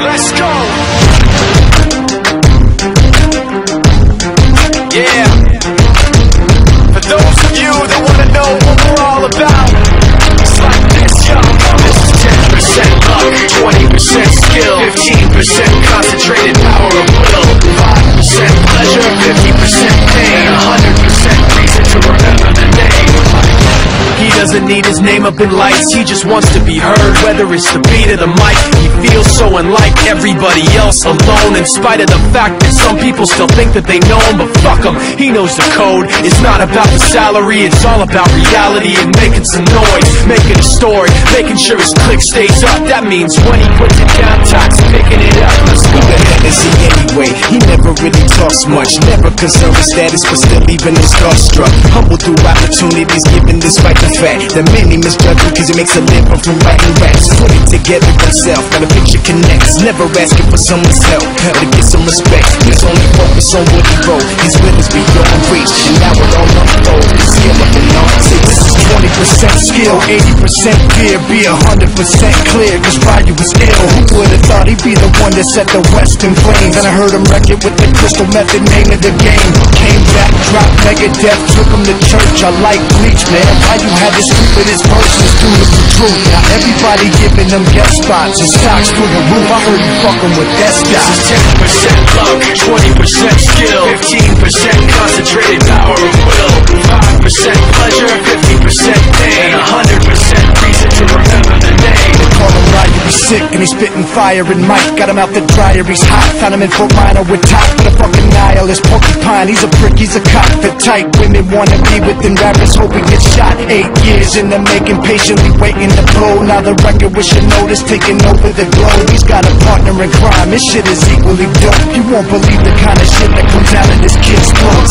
Let's go. Yeah. For those of you that wanna know what we're all about, it's like this, y'all. This is 10% luck, 20% skill, 15% concentrated power of will, 5% pleasure, 50% pain, 100% reason to remember the name. He doesn't need his name up in lights, he just wants to be heard. Whether it's the beat or the mic, he feels so unlike everybody else, alone. In spite of the fact that some people still think that they know him, but fuck him, he knows the code. It's not about the salary, it's all about reality and making some noise, making a story, making sure his click stays up. That means when he puts it down, toxic, picking it up. Let's go. Who the hell is he anyway? He never really talks much, never concerned with status, but still even his starstruck. Humble through opportunities given despite the fact that many misjudge him cause he makes a living from writing raps. Put it together himself, got a picture connects, never asking for someone's help or to get some respect. He's only focused on what he wrote, his will is beyond reach, and now it all unfolds. The skill of an artist, this is 20% skill, 80% fear, be 100% clear, cause Ryu was ill. Who would've thought he'd be the one that set the West in flames? And I heard him wreck it with the Crystal Method, name of the game. Came back, dropped Megadeth, took him to church. I like Bleach, man. Why you had to sleep with his verses through the truth? Now everybody giving them guest spots and stocks through the roof. I heard you fucking with that stock. This is 10% luck, 20% skill, 15% concentrated power of will, 5% pleasure, 50% pain, 100% reason to remember the name. They call him Ryu, he's sick and he's spitting fire and Mike got him out the dryer, he's hot. Found him in Fort Minor with top for the fucking nihilist porcupine. He's a prick, he's a cop, the type women wanna be within rappers, hope he gets shot. 8 years in the making, patiently waiting to blow. Now the record with your notice taking over the globe. He's got a partner in crime, his shit is equally dope. You won't believe the kind of shit that comes out of this kid's throat.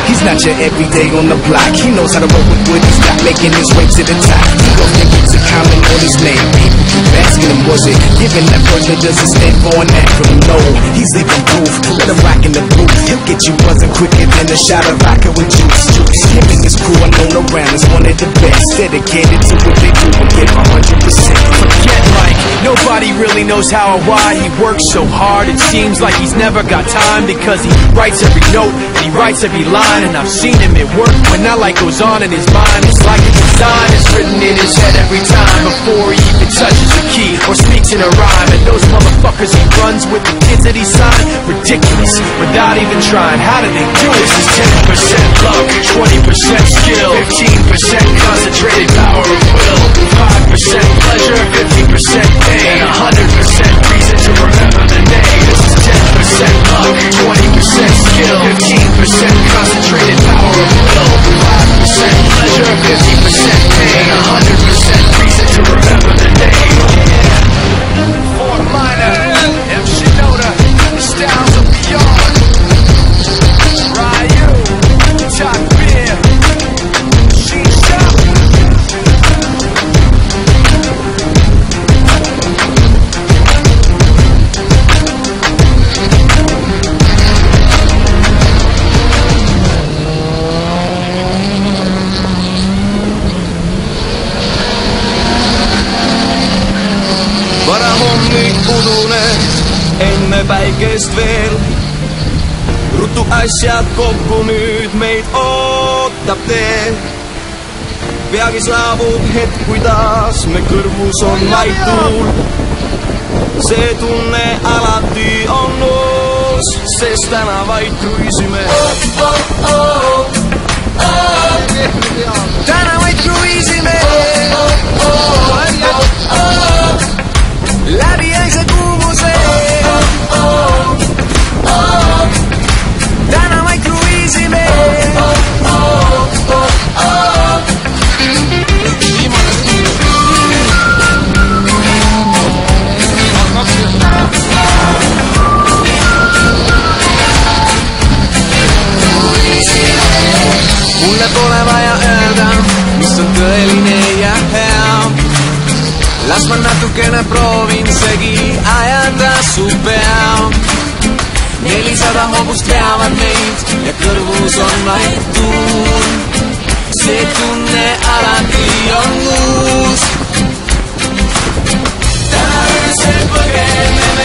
He's not your everyday on the block, he knows how to roll with what he's got, making his way to the top. He gon' think it's a comment on his name. People keep asking him, was it given that person doesn't stand for an acronym? No, he's leaving proof, let him rock in the booth. He'll get you buzzing quicker than a shot of vodka with juice. Him and his crew are known around as one of the best, dedicated to what they do and give 100%. Forget Mike, nobody really knows how or why he works so hard. It seems like he's never got time because he writes every note and he writes every line. And I've seen him at work when that light goes on in his mind. It's like a design is written in his head every time before he even touches a key or speaks in a rhyme. And those motherfuckers he runs with, the kids that he signed, ridiculous, without even trying. How do they do it? This is 10% luck, 20% skill, 15% concentrated power of will, 5% pleasure, 50% pain, 100% reason to remember the name. This is 10% luck, 20% skill, 15% concentrated power of will, 5% pleasure, 50% pain, 100% reason to remember the name. Fort Minor, M. Shinoda, the styles of beyond. Ryu, Top Beer, Shisha. Hommikudunen, enne päikest veel. Ruttu asjad kokku, nüüd meid ootab tee. Peagi saabub hetk, kui taas me kõrvus on vaid tuul. See tunne alati on uus, sest täna vaid kruiisime. Täna vaid kruiisime. Läbi äise kuumuse. Täna vaid kruiisime. Mulle pole vaja öelda, mis on tõeline ja hea. Las ma natukene proovin segi ajada su pea. 400 hobust veavad meid ja kõrvus on vaid tuul. See tunne alati on uus. Täna öösel põgeme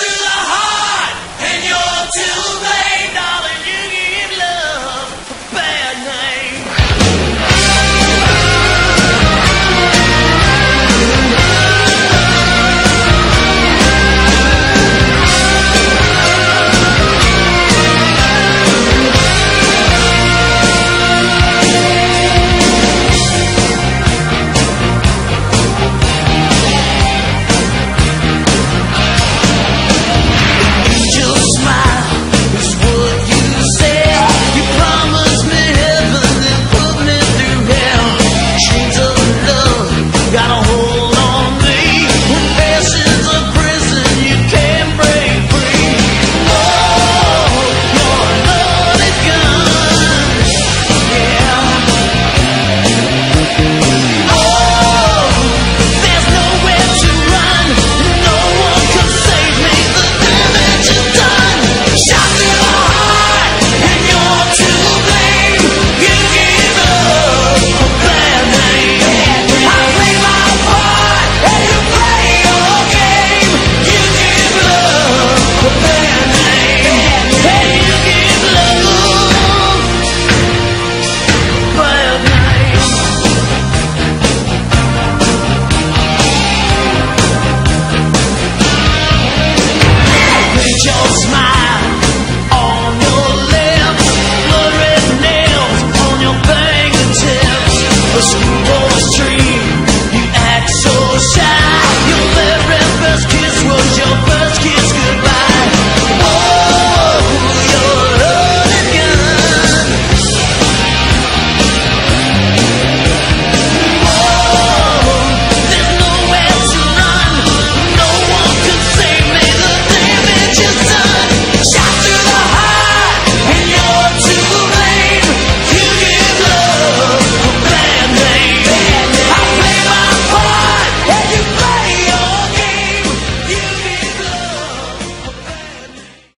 to